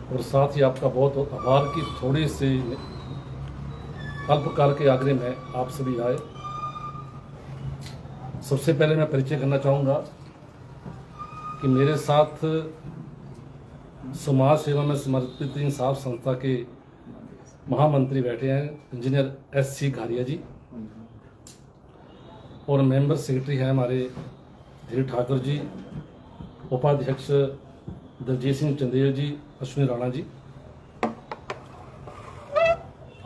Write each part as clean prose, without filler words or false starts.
और साथ ही आपका बहुत बहुत आभार कि थोड़ी सी अल्पकाल के आग्रह में आप सभी आए। सबसे पहले मैं परिचय करना चाहूँगा कि मेरे साथ समाज सेवा में समर्पित इंसाफ संस्था के महामंत्री बैठे हैं इंजीनियर SC घारिया जी, और मेंबर सेक्रेटरी हैं हमारे धीर ठाकुर जी, उपाध्यक्ष दलजीत सिंह चंदेल जी, अश्विनी राणा जी।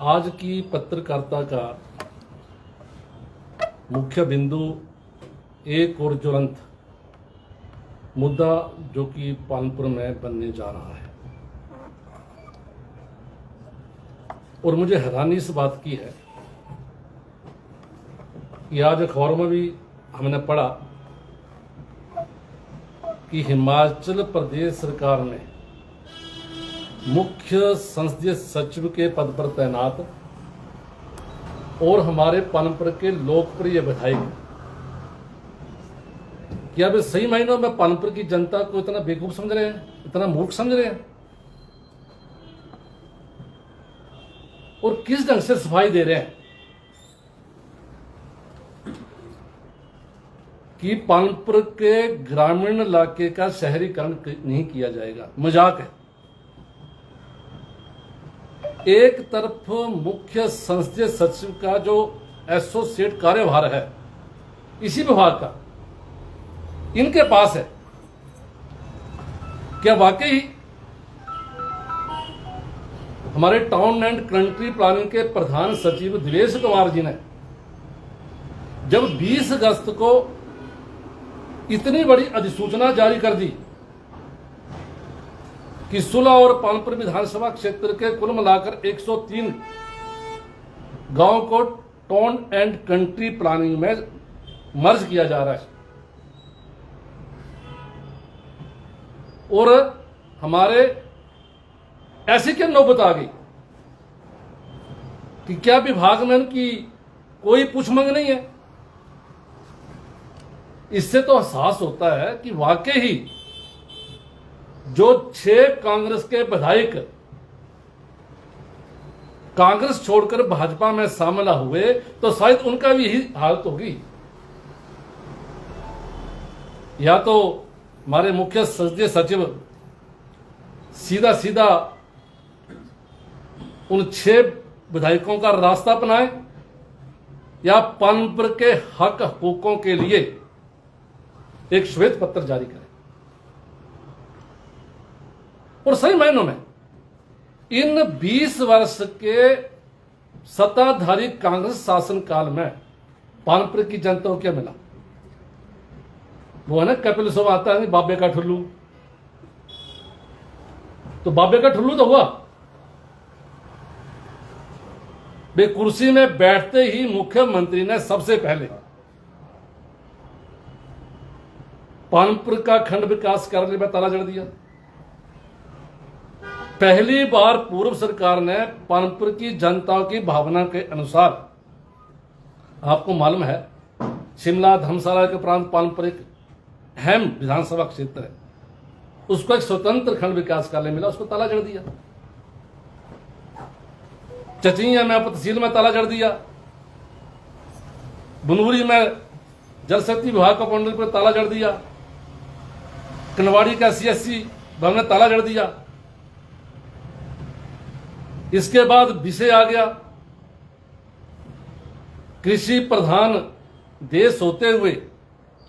आज की पत्रकारिता का मुख्य बिंदु एक और ज्वलंत मुद्दा जो कि पालनपुर में बनने जा रहा है, और मुझे हैरानी इस बात की है कि आज अखबारों में भी हमने पढ़ा कि हिमाचल प्रदेश सरकार ने मुख्य संसदीय सचिव के पद पर तैनात और हमारे पालनपुर के लोकप्रिय विधायक, क्या वे सही मायनों में पालनपुर की जनता को इतना बेवकूफ समझ रहे हैं, इतना मूर्ख समझ रहे हैं, और किस ढंग से सफाई दे रहे हैं कि पालनपुर के ग्रामीण इलाके का शहरीकरण नहीं किया जाएगा। मजाक है। एक तरफ मुख्य संसदीय सचिव का जो एसोसिएट कार्यभार है इसी विभाग का इनके पास है, क्या वाकई हमारे टाउन एंड कंट्री प्लानिंग के प्रधान सचिव दिवेश कुमार जी ने जब 20 अगस्त को इतनी बड़ी अधिसूचना जारी कर दी कि सुलह और पालनपुर विधानसभा क्षेत्र के कुल मिलाकर 103 गांव को टाउन एंड कंट्री प्लानिंग में मर्ज किया जा रहा है, और हमारे ऐसी क्या नौबत आ गई कि क्या विभाग में उनकी कोई पूछमंग नहीं है। इससे तो एहसास होता है कि वाकई ही जो 6 कांग्रेस के विधायक कांग्रेस छोड़कर भाजपा में शामिल हुए तो शायद उनका भी यही हालत होगी। या तो हमारे मुख्य संसदीय सचिव सीधा सीधा उन 6 विधायकों का रास्ता अपनाए, या पालनपुर के हक हकूकों के लिए एक श्वेत पत्र जारी करें। और सही मायनों में इन 20 वर्ष के सत्ताधारी कांग्रेस शासनकाल में पालनपुर की जनता को क्या मिला? वो है ना कपिल शो आता है बाबे का ठुल्लू, तो बाबे का ठुल्लू तो हुआ। वे कुर्सी में बैठते ही मुख्यमंत्री ने सबसे पहले पालनपुर का खंड विकास कार्यालय में ताला जड़ दिया। पहली बार पूर्व सरकार ने पालनपुर की जनता की भावना के अनुसार, आपको मालूम है शिमला धर्मशाला के प्रांत पालनपुर एक अहम विधानसभा क्षेत्र है, उसको एक स्वतंत्र खंड विकास कार्यालय मिला, उसको ताला जड़ दिया। चचिया में तहसील में ताला जड़ दिया। बुनूरी में जल शक्ति विभाग का मंडल पर ताला जड़ दिया। कनवाड़ी का CSC भवन में ताला जड़ दिया। इसके बाद विषय आ गया, कृषि प्रधान देश होते हुए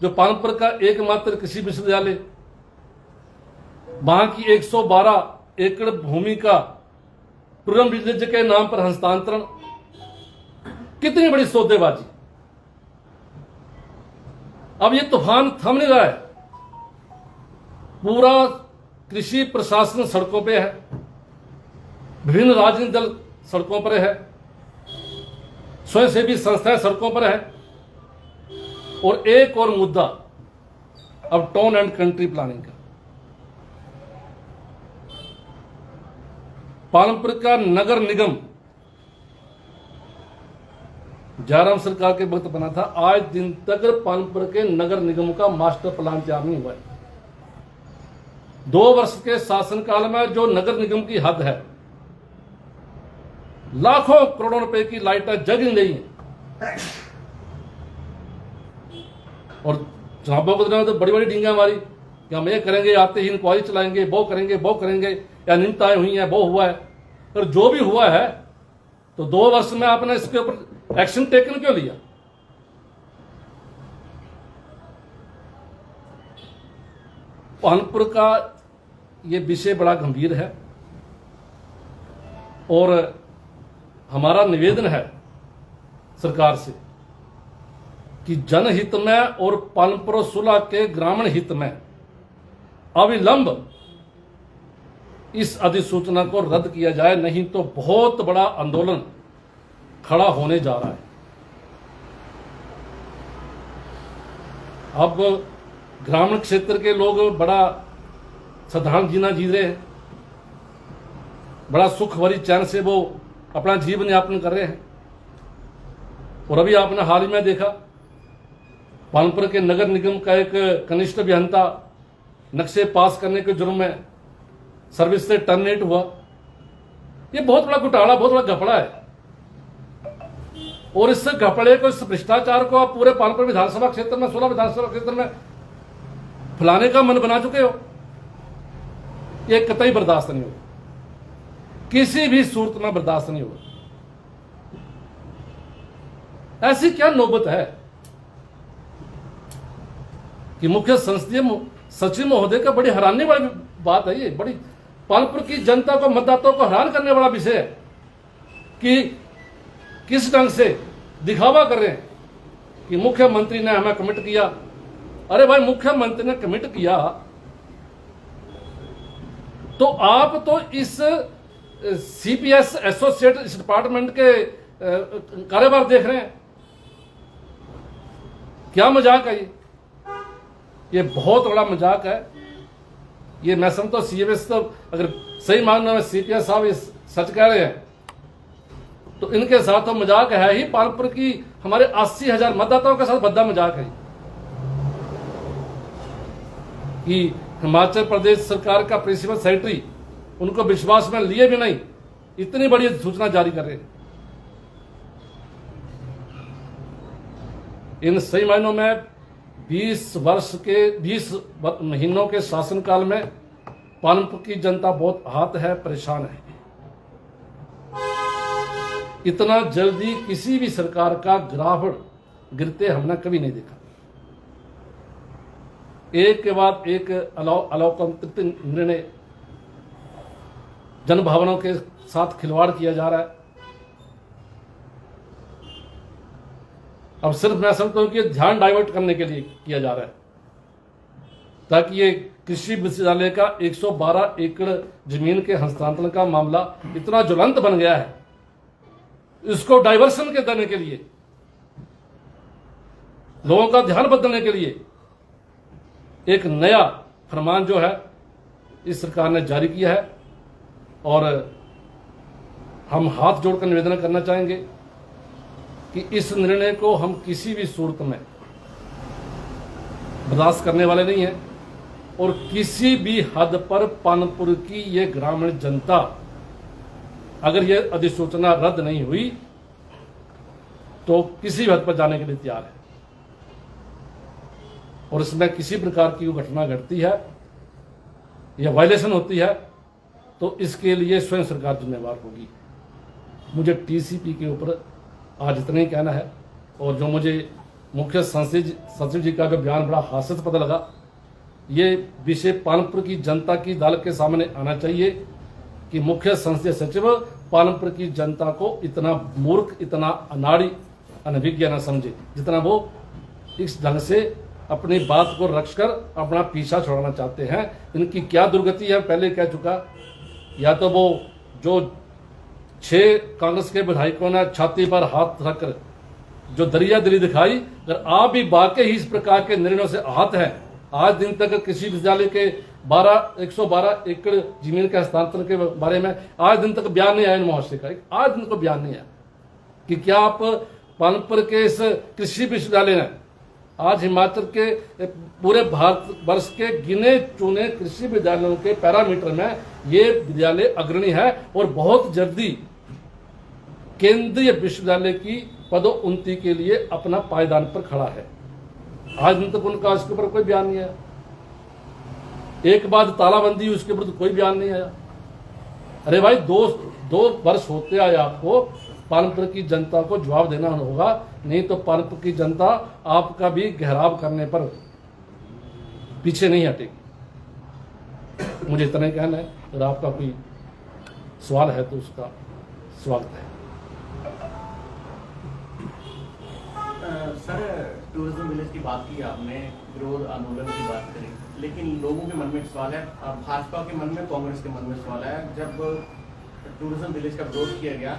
जो पालनपुर का एकमात्र कृषि विश्वविद्यालय, वहां की 112 एकड़ भूमि का टूरिज्म विलेज के नाम पर हस्तांतरण, कितनी बड़ी सौदेबाजी। अब ये तूफान थम नहीं रहा है, पूरा कृषि प्रशासन सड़कों पे है, विभिन्न राजनीतिक दल सड़कों पर है, स्वयंसेवी संस्थाएं सड़कों पर है, और एक और मुद्दा अब टाउन एंड कंट्री प्लानिंग का। पालनपुर का नगर निगम जयराम सरकार के वक्त बना था, आज दिन तक पालनपुर के नगर निगम का मास्टर प्लान तैयार नहीं हुआ है। 2 वर्ष के शासनकाल में जो नगर निगम की हद है, लाखों करोड़ों रुपए की लाइटें जग नहीं रही हैं, और चुनावों के दिनों तो बड़ी बड़ी डींगा मारी कि हम ये करेंगे, आते ही इंक्वायरी चलाएंगे, वो करेंगे, या निंदाएं हुई हैं, वो हुआ है। पर जो भी हुआ है, तो 2 वर्ष में आपने इसके ऊपर एक्शन टेकन क्यों लिया? पानपुर का ये विषय बड़ा गंभीर है और हमारा निवेदन है सरकार से कि जनहित में और पानपुर सुलह के ग्रामीण हित में अविलंब इस अधिसूचना को रद्द किया जाए, नहीं तो बहुत बड़ा आंदोलन खड़ा होने जा रहा है। अब ग्रामीण क्षेत्र के लोग बड़ा साधारण जीना जी रहे हैं, बड़ा सुख भरी चैन से वो अपना जीवन यापन कर रहे हैं। और अभी आपने हाल ही में देखा, पानपुर के नगर निगम का एक कनिष्ठ अभियंता नक्शे पास करने के जुर्म में सर्विस से टर्मिनेट हुआ। ये बहुत बड़ा घोटाला, बहुत बड़ा घपला है। और इस घपले को, इस भ्रष्टाचार को आप पूरे पानपुर विधानसभा क्षेत्र में, 16 विधानसभा क्षेत्र में फैलाने का मन बना चुके हो। ये कतई बर्दाश्त नहीं होगा, किसी भी सूरत में बर्दाश्त नहीं होगा। ऐसी क्या नौबत है कि मुख्य संसदीय सचिव महोदय का बड़ी हैरानी वाली बात है। ये बड़ी पानपुर की जनता को, मतदाताओं को हैरान करने वाला विषय है कि किस ढंग से दिखावा कर रहे हैं कि मुख्यमंत्री ने हमें कमिट किया। अरे भाई, मुख्यमंत्री ने कमिट किया तो आप तो इस सीपीएस एसोसिएट इस डिपार्टमेंट के कारोबार देख रहे हैं। क्या मजाक है ये बहुत बड़ा मजाक है। ये मैं समझता हूं सीएस तो अगर सही मानने में सीपीएस साहब इस सच कह रहे हैं तो इनके साथ तो मजाक है ही। पानपुर की हमारे 80,000 मतदाताओं के साथ भद्दा मजाक है कि हिमाचल प्रदेश सरकार का प्रिंसिपल सेक्रेटरी उनको विश्वास में लिए भी नहीं, इतनी बड़ी सूचना जारी कर रहे हैं। इन सही मायनों में 20 महीनों के शासनकाल में पानपुर की जनता बहुत आहत है, परेशान है। इतना जल्दी किसी भी सरकार का ग्राफ गिरते हमने कभी नहीं देखा। एक के बाद एक अलौकिक निर्णय, जनभावनाओं के साथ खिलवाड़ किया जा रहा है। अब सिर्फ मैं समझता हूं कि ध्यान डाइवर्ट करने के लिए किया जा रहा है ताकि ये कृषि विश्वविद्यालय का 112 एकड़ जमीन के हस्तांतरण का मामला इतना ज्वलंत बन गया है, इसको डाइवर्सन के देने के लिए, लोगों का ध्यान बदलने के लिए एक नया फरमान जो है इस सरकार ने जारी किया है। और हम हाथ जोड़कर निवेदन करना चाहेंगे कि इस निर्णय को हम किसी भी सूरत में बर्दाश्त करने वाले नहीं हैं और किसी भी हद पर पानपुर की ये ग्रामीण जनता, अगर ये अधिसूचना रद्द नहीं हुई तो किसी भी हद पर जाने के लिए तैयार है। और इसमें किसी प्रकार की घटना घटती है या वायलेशन होती है तो इसके लिए स्वयं सरकार जिम्मेवार होगी। मुझे टीसीपी के ऊपर आज इतना ही कहना है। और जो मुझे मुख्य सचिव जी का जो बयान बड़ा हास्यास्पद पता लगा, ये विषय पानपुर की जनता की अदालत के सामने आना चाहिए कि मुख्य संसदीय सचिव पानपुर की जनता को इतना मूर्ख, इतना अनाड़ी, अनभिज्ञ न समझे जितना वो इस ढंग से अपनी बात को रखकर अपना पीछा छुड़ाना चाहते हैं। इनकी क्या दुर्गति है पहले कह चुका। या तो वो जो 6 कांग्रेस के विधायकों ने छाती पर हाथ रखकर जो दरियादिली दिखाई, अगर आप भी वाकई ही इस प्रकार के निर्णयों से आहत हैं, आज दिन तक कृषि विश्वविद्यालय के 112 एकड़ जमीन के हस्तांतरण के बारे में आज दिन तक बयान नहीं आया इन महाशय का, आज दिन को बयान नहीं आया कि क्या आप पानपुर के इस कृषि विश्वविद्यालय ने आज हिमाचल के पूरे भारत वर्ष के गिने चुने कृषि विद्यालयों के पैरामीटर में ये विद्यालय अग्रणी है और बहुत जल्दी केंद्रीय विश्वविद्यालय की पदोन्नति के लिए अपना पायदान पर खड़ा है। आज दिन तक उनका इसके ऊपर कोई बयान नहीं आया। एक बाद तालाबंदी उसके ऊपर तो कोई बयान नहीं आया। अरे भाई, दो वर्ष होते आए आपको पालमपुर की जनता को जवाब देना होगा, नहीं तो पालमपुर की जनता आपका भी घेराव करने पर पीछे नहीं हटेगी। मुझे इतना ही कहना है। अगर आपका कोई सवाल है तो उसका स्वागत है। सर, टूरिज्म विलेज की बात की आपने, विरोध आंदोलन की बात करी, लेकिन लोगों के मन में एक सवाल है, भाजपा के मन में, कांग्रेस के मन में सवाल है। जब टूरिज्म विलेज का विरोध किया गया,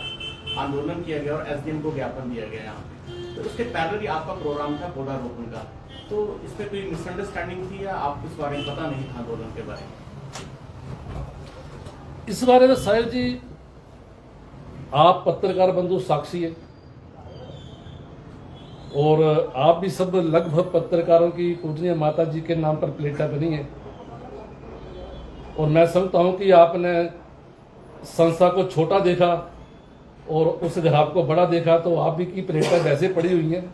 आंदोलन किया गया और एसडीएम को ज्ञापन दिया गया यहाँ पे, तो उसके पैरेलली आपका प्रोग्राम था पौधारोपण का, तो इस पर कोई मिसअंडरस्टैंडिंग थी या आपको इस बारे में पता नहीं था आंदोलन के बारे में? इस बारे में साहिल जी, आप पत्रकार बंधु साक्षी है और आप भी सब लगभग पत्रकारों की पूजनीय माता जी के नाम पर प्लेटा बनी है। और मैं समझता हूं कि आपने संस्था को छोटा देखा और उस ग्राहक को बड़ा देखा, तो आप भी की प्लेटा वैसे पड़ी हुई हैं।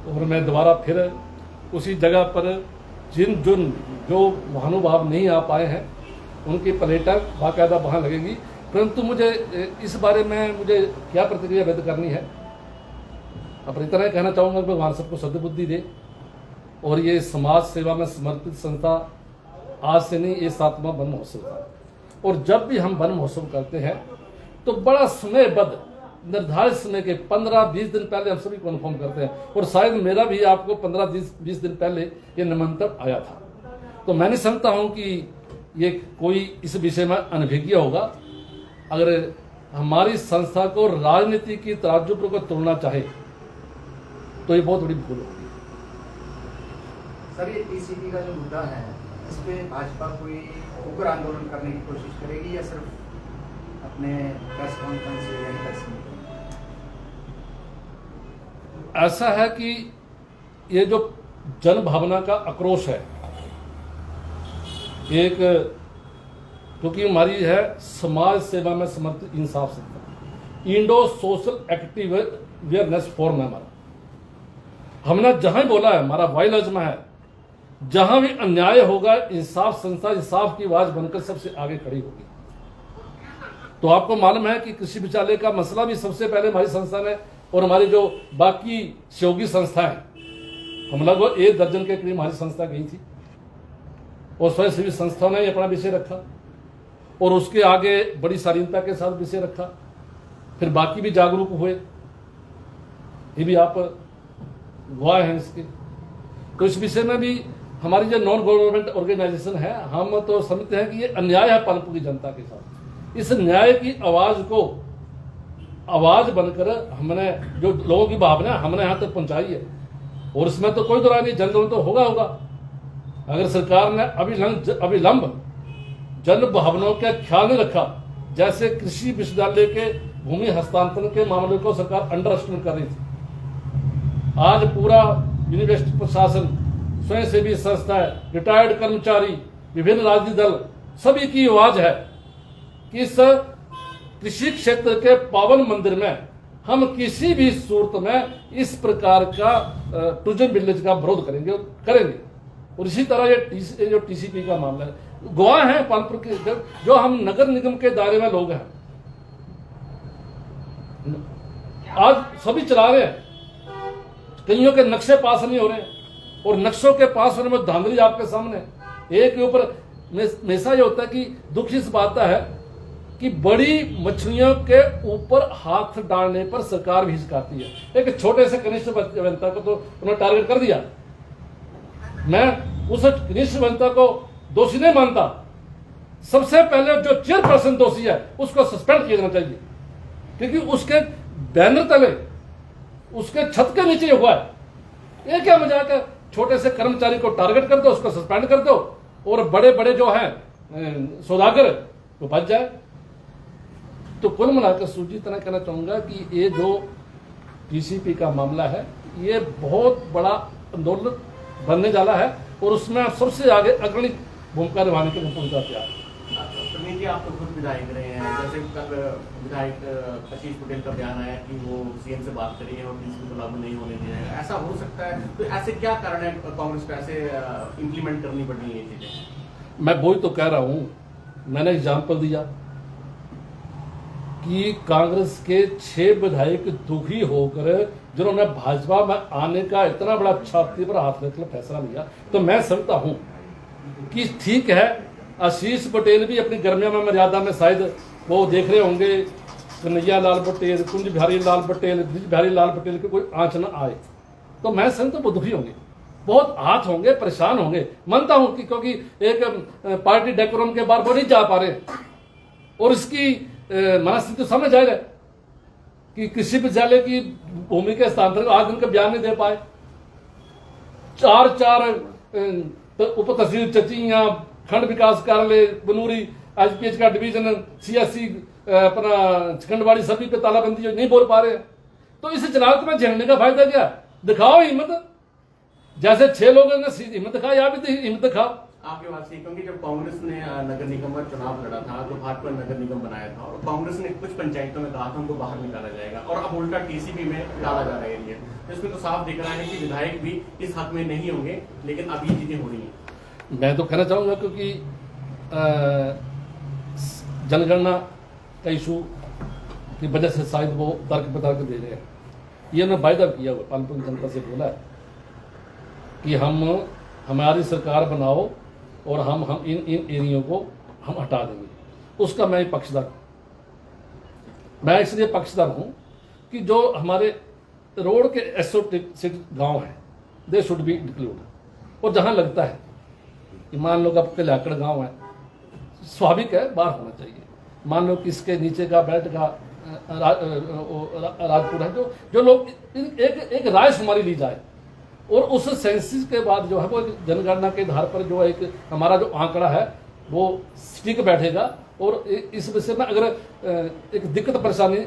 और मैं दोबारा फिर उसी जगह पर जो महानुभाव नहीं आ पाए हैं उनकी प्लेटा बाकायदा वहाँ लगेगी। परंतु मुझे इस बारे में क्या प्रतिक्रिया व्यक्त करनी है, अब इतना ही कहना चाहूँगा कि भगवान सबको सद्बुद्धि दे। और ये समाज सेवा में समर्पित संस्था आज से नहीं, ये 7वां वन महोत्सव था। और जब भी हम वन महोत्सव करते हैं तो बड़ा समयबद्ध निर्धारित समय के 15-20 दिन पहले हम सभी को इन्फॉर्म करते हैं। और शायद मेरा भी आपको 15-20 दिन पहले ये निमंत्रण आया था। तो मैं नहीं समझता हूँ कि ये कोई इस विषय में अनभिज्ञ होगा। अगर हमारी संस्था को राजनीति की तराजू पर तोड़ना चाहे तो ये बहुत बड़ी भूल होगी। सर, ये टीसीपी का जो मुद्दा है, इस पे भाजपा कोई उग्र आंदोलन करने की कोशिश करेगी या सिर्फ अपने प्रेस कॉन्फ्रेंस या प्रेस मीटिंग? ऐसा है कि ये जो जन भावना का आक्रोश है, एक क्योंकि हमारी है समाज सेवा में समर्पित इंसाफ संस्था, इंडो सोशल एक्टिवेयरनेस फोरम है हमारा। हमने जहां बोला है, हमारा वाइल अजमा है, जहां भी अन्याय होगा इंसाफ संस्था इंसाफ की आवाज बनकर सबसे आगे खड़ी होगी। तो आपको मालूम है कि कृषि विद्यालय का मसला भी सबसे पहले हमारी संस्था ने और हमारी जो बाकी सहयोगी संस्थाएं, हम लगभग 1 दर्जन के करीब हमारी संस्था गई थी और स्वयं सेवी संस्थाओं ने अपना विषय रखा और उसके आगे बड़ी शालीनता के साथ विषय रखा। फिर बाकी भी जागरूक हुए, ये भी आप गवाह हैं इसके। तो इस विषय में भी हमारी जो नॉन गवर्नमेंट ऑर्गेनाइजेशन है, हम तो समझते हैं कि ये अन्याय है पालमपुर की जनता के साथ। इस न्याय की आवाज को आवाज बनकर हमने जो लोगों की भावना हमने यहाँ तक पहुंचाई है और इसमें तो कोई दुराई नहीं, जनगणना तो होगा। अगर सरकार ने अविलंब जन भावनाओं का ख्याल नहीं रखा, जैसे कृषि विश्वविद्यालय के भूमि हस्तांतरण के मामले को सरकार अंडर एस्टिमेट कर रही थी, आज पूरा यूनिवर्सिटी प्रशासन, स्वयंसेवी संस्थाएं, रिटायर्ड कर्मचारी, विभिन्न राजनीतिक दल, सभी की आवाज है कि इस कृषि क्षेत्र के पावन मंदिर में हम किसी भी सूरत में इस प्रकार का टूरिज्म विलेज का विरोध करेंगे। और इसी तरह ये जो टीसीपी का मामला है, गवाह हैं पालमपुर के जो हम नगर निगम के दायरे में लोग हैं, आज सभी चला रहे हैं, कईयों के नक्शे पास नहीं हो रहे और नक्शों के पास होने में धांधली आपके सामने। एक के ऊपर हमेशा ये होता है कि दुख इस बात है कि बड़ी मछलियों के ऊपर हाथ डालने पर सरकार भी हिचकाती है। एक छोटे से कनिष्ठ अभियंता को तो उन्होंने टारगेट कर दिया। मैं उस कनिष्ठ अभियंता को दोषी नहीं मानता, सबसे पहले जो चेयरपर्सन दोषी है उसको सस्पेंड किया जाना चाहिए, क्योंकि उसके बैनर तले, उसके छत के नीचे हुआ है। ये क्या मजाक है? छोटे से कर्मचारी को टारगेट कर दो, उसको सस्पेंड कर दो और बड़े बड़े जो हैं सौदागर वो बच जाए। तो कुल मिलाकर सूजी इतना कहना चाहूंगा कि ये जो टीसीपी का मामला है, ये बहुत बड़ा आंदोलन बनने वाला है और उसमें सबसे आगे अग्रणी भूमिका निभाने के लिए पूरी तरह तैयार है। प्रवीण जी, आप तो खुद विधायक रहे हैं, जैसे कल विधायक आशीष पटेल का बयान आया कि वो सीएम से बात करेंगे और किसी को लागू नहीं होने दिया जाएगा, ऐसा हो सकता है? तो ऐसे क्या कारण है कांग्रेस को ऐसे इम्प्लीमेंट करनी पड़ रही है ये चीजें? मैं वही तो कह रहा हूं, मैंने एग्जाम्पल दिया कि कांग्रेस के 6 विधायक दुखी होकर जिन्होंने भाजपा में आने का इतना बड़ा छाती पर हाथ रखकर फैसला लिया, तो मैं समझता हूं कि ठीक है, आशीष पटेल भी अपनी गर्मियों में मर्यादा में शायद वो देख रहे होंगे कन्हैया लाल पटेल, कुंज बिहारी लाल पटेल, ब्रिज बिहारी लाल पटेल के कोई आंच न आए, तो मैं समझता वो दुखी होंगे, बहुत हाथ होंगे, परेशान होंगे। मानता हूं कि क्योंकि एक पार्टी डेकोरम के बाहर वो नहीं जा पा रहे और इसकी मनस्थिति समझ आए कि कृषि विद्यालय की भूमि के स्थानांतरण आज उनका बयान नहीं दे पाए, 4 उप तहसील चचिया, खंड विकास कार्यालय बनूरी, एचपीएच का डिवीजन, सीएससी अपना खंडवाड़ी सभी पे तालाबंदी नहीं बोल पा रहे हैं। तो इस चुनाव में झेलने का फायदा क्या? दिखाओ हिम्मत, जैसे 6 लोगों ने हिम्मत दिखाई, आप भी हिम्मत दिखाओ। आपकी बात सही, क्योंकि जब कांग्रेस ने नगर निगम में चुनाव लड़ा था तो भाजपा ने नगर निगम बनाया था और कांग्रेस ने कुछ पंचायतों में कहा था उनको बाहर निकाला जाएगा और अब उल्टा टीसीबी में डाला जा रहा है एरिया। तो इसमें तो साफ दिख रहा है कि विधायक भी इस हक में नहीं होंगे, लेकिन अब ये चीजें हो रही हैं। मैं तो कहना चाहूंगा क्योंकि जनगणना का इशू की वजह से शायद वो तर्क बतर्क दे रहे हैं। ये उन्होंने वायदा किया हुआ, पालमपुर की जनता से बोला है कि हम हमारी सरकार बनाओ और हम इन एरियो को हम हटा देंगे। उसका मैं पक्षधर हूं। मैं इसलिए पक्षधर हूं कि जो हमारे रोड के एसोसिएटेड गांव हैं, दे शुड बी इंक्लूड। और जहां लगता है कि मान लो आपके लाकड़ गांव है, स्वाभाविक है बाहर होना चाहिए। मान लो कि इसके नीचे का बेल्ट का राजपुर है, जो लोग एक राय शुमारी ली जाए और उस सेंसिस के बाद जो है वो जनगणना के आधार पर जो एक हमारा जो आंकड़ा है वो स्टिक बैठेगा। और इस विषय में अगर एक दिक्कत परेशानी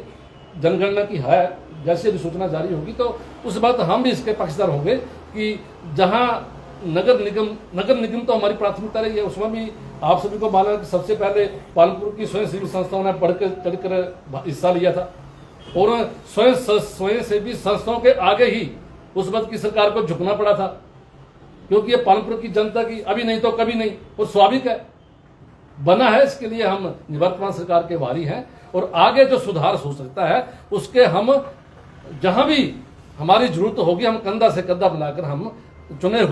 जनगणना की है, जैसे भी सूचना जारी होगी तो उस बात हम भी इसके पक्षधर होंगे कि जहां नगर निगम तो हमारी प्राथमिकता रही है, उसमें भी आप सभी को मालूम है कि सबसे पहले पालमपुर की स्वयं सेवी संस्थाओं ने बढ़कर चढ़कर हिस्सा लिया था और स्वयं सेवी संस्थाओं के आगे ही उस वक्त की सरकार को झुकना पड़ा था, क्योंकि ये पालमपुर की जनता की अभी नहीं तो कभी नहीं, और स्वाभाविक है बना है। इसके लिए हम निवर्तमान सरकार के भारी हैं और आगे जो सुधार हो सकता है उसके हम जहां भी हमारी जरूरत होगी हम कंधा से कंधा मिलाकर हम चुने हुए